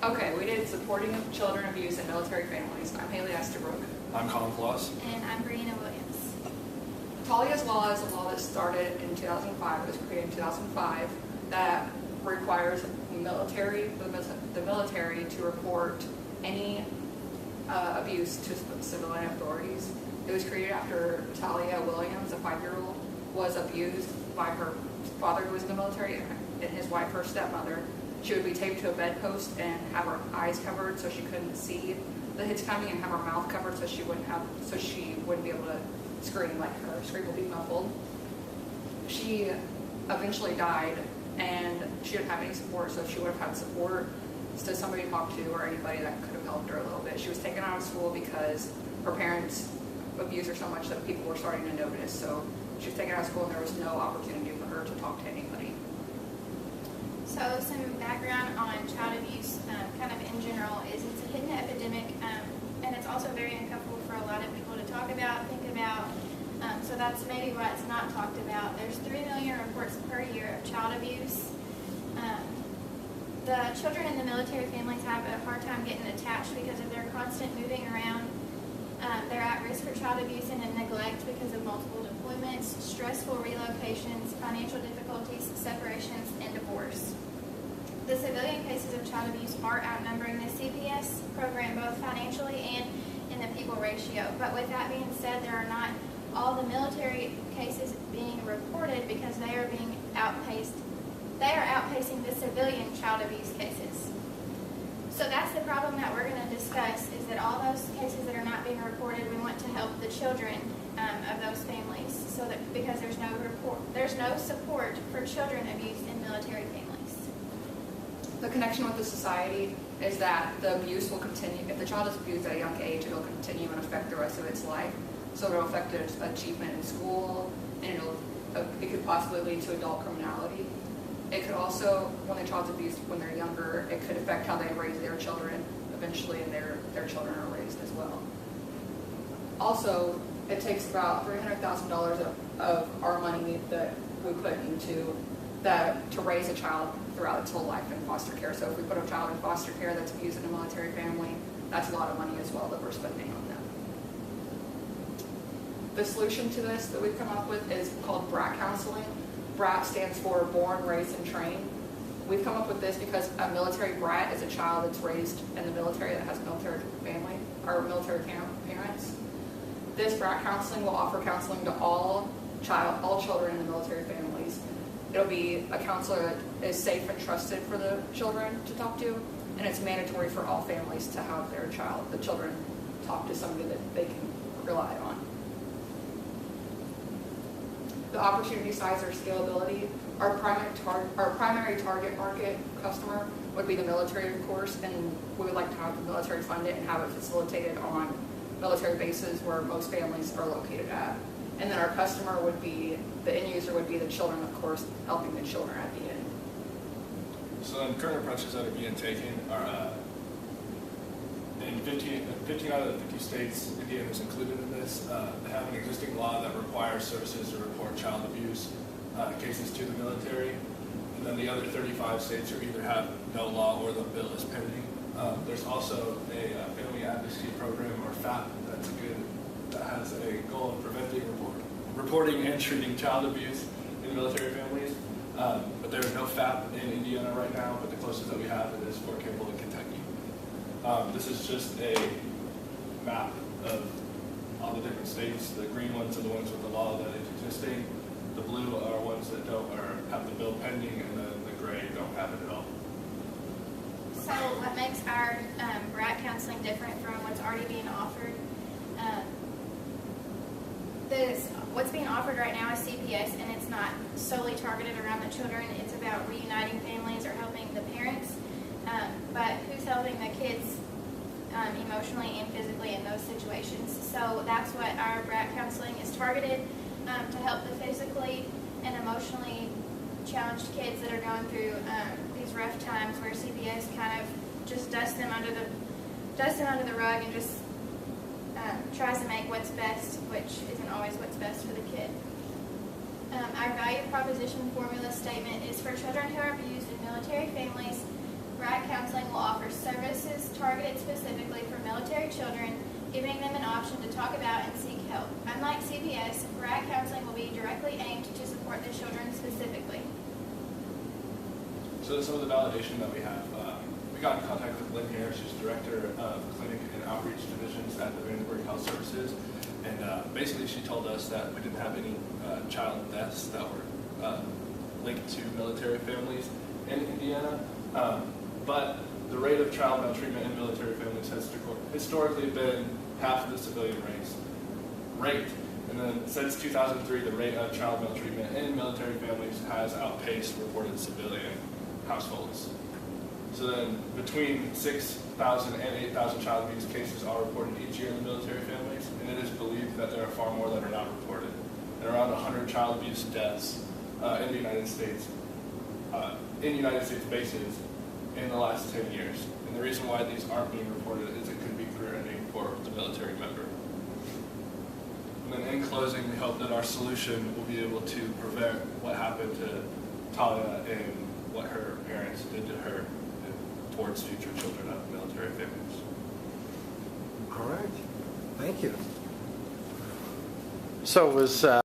Okay, we did supporting of children abused in military families. I'm Haili Estabrook. I'm Colin. And I'm Brianna Williams. Talia's Law is a law that started in 2005. It was created in 2005 that requires the military to report any abuse to civilian authorities. It was created after Talia Williams, a 5-year-old, was abused by her father who was in the military and his wife, her stepmother. She would be taped to a bedpost and have her eyes covered so she couldn't see the hits coming, and have her mouth covered so she wouldn't be able to scream, like her scream would be muffled. She eventually died, and she didn't have any support, so if she would have had support to somebody to talk to or anybody that could have helped her a little bit. She was taken out of school because her parents abused her so much that people were starting to notice. So she was taken out of school and there was no opportunity for her to talk to anybody. So some background on child abuse, kind of in general, is it's a hidden epidemic, and it's also very uncomfortable for a lot of people to talk about, think about. So that's maybe why it's not talked about. There's 3 million reports per year of child abuse. The children in the military families have a hard time getting attached because of their constant moving around. They're at risk for child abuse and neglect because of multiple deployments, stressful relocations, financial difficulties, separations, and divorce. The civilian cases of child abuse are outnumbering the CPS program both financially and in the people ratio. But with that being said, there are not all the military cases being reported because they are being outpaced. They are outpacing the civilian child abuse cases. So that's the problem that we're going to discuss, is that all those cases that are not being reported, we want to help the children of those families, so that because there's no support for children abused in military families. The connection with the society is that the abuse will continue. If the child is abused at a young age, it'll continue and affect the rest of its life. So it'll affect its achievement in school, and it could possibly lead to adult criminality. It could also, when the child's abused when they're younger, it could affect how they raise their children eventually, and their children are raised as well. Also, it takes about $300,000 of our money that we put into that to raise a child throughout its whole life in foster care. So if we put a child in foster care that's abused in a military family, that's a lot of money as well that we're spending on them. The solution to this that we've come up with is called BRAT counseling. BRAT stands for Born, Raised, and Trained. We've come up with this because a military brat is a child that's raised in the military that has a military family or military parents. This BRAT counseling will offer counseling to all children in the military families. It'll be a counselor that is safe and trusted for the children to talk to, and it's mandatory for all families to have the children talk to somebody that they can rely on. The opportunity size or scalability, our primary target market customer would be the military, of course, and we would like to have the military fund it and have it facilitated on military bases where most families are located at. And then our customer would be, the end user would be the children, of course, helping the children at the end. So then current approaches that are being taken are in 15 out of the 50 states, Indiana is included in this. They have an existing law that requires services to report child abuse cases to the military. And then the other 35 states either have no law or the bill is pending. There's also a family advocacy program, or FAP, that has a goal of preventing, reporting, and treating child abuse in military families. But there is no FAP in Indiana right now, but the closest that we have is Fort Campbell in Kentucky. This is just a map of all the different states. The green ones are the ones with the law that is existing. The blue are ones that don't or have the bill pending, and then the gray don't have it at all. So what makes our BRAT counseling different from what's already being offered? What's being offered right now is CPS, and it's not solely targeted around the children. It's about reuniting families or helping the parents. But who's helping the kids emotionally and physically in those situations? So that's what our BRAT counseling is targeted, to help the physically and emotionally challenged kids that are going through these rough times, where CPS kind of just dusts them under the rug and just tries to make what's best, which isn't always what's best for the kid. Our value proposition formula statement is: for children who are abused in military families, RAD counseling will offer services targeted specifically for military children, giving them an option to talk about and seek help. Unlike CPS, RAD counseling will be directly aimed to support the children specifically. So some of the validation that we have, we got in contact with Lynn here. She's director of clinic and outreach divisions at the Vandenberg Health Services. And basically she told us that we didn't have any child deaths that were linked to military families in Indiana. But the rate of child maltreatment in military families has historically been half of the civilian rate. And then since 2003, the rate of child maltreatment in military families has outpaced reported civilian households. So then between 6,000 and 8,000 child abuse cases are reported each year in the military families, and it is believed that there are far more that are not reported. There are around 100 child abuse deaths in the United States, in United States bases in the last 10 years. And the reason why these aren't being reported is it could be career-ending for the military member. And then in closing, we hope that our solution will be able to prevent what happened to Talia and what her parents did to her towards future children of military families. All right. Thank you. So was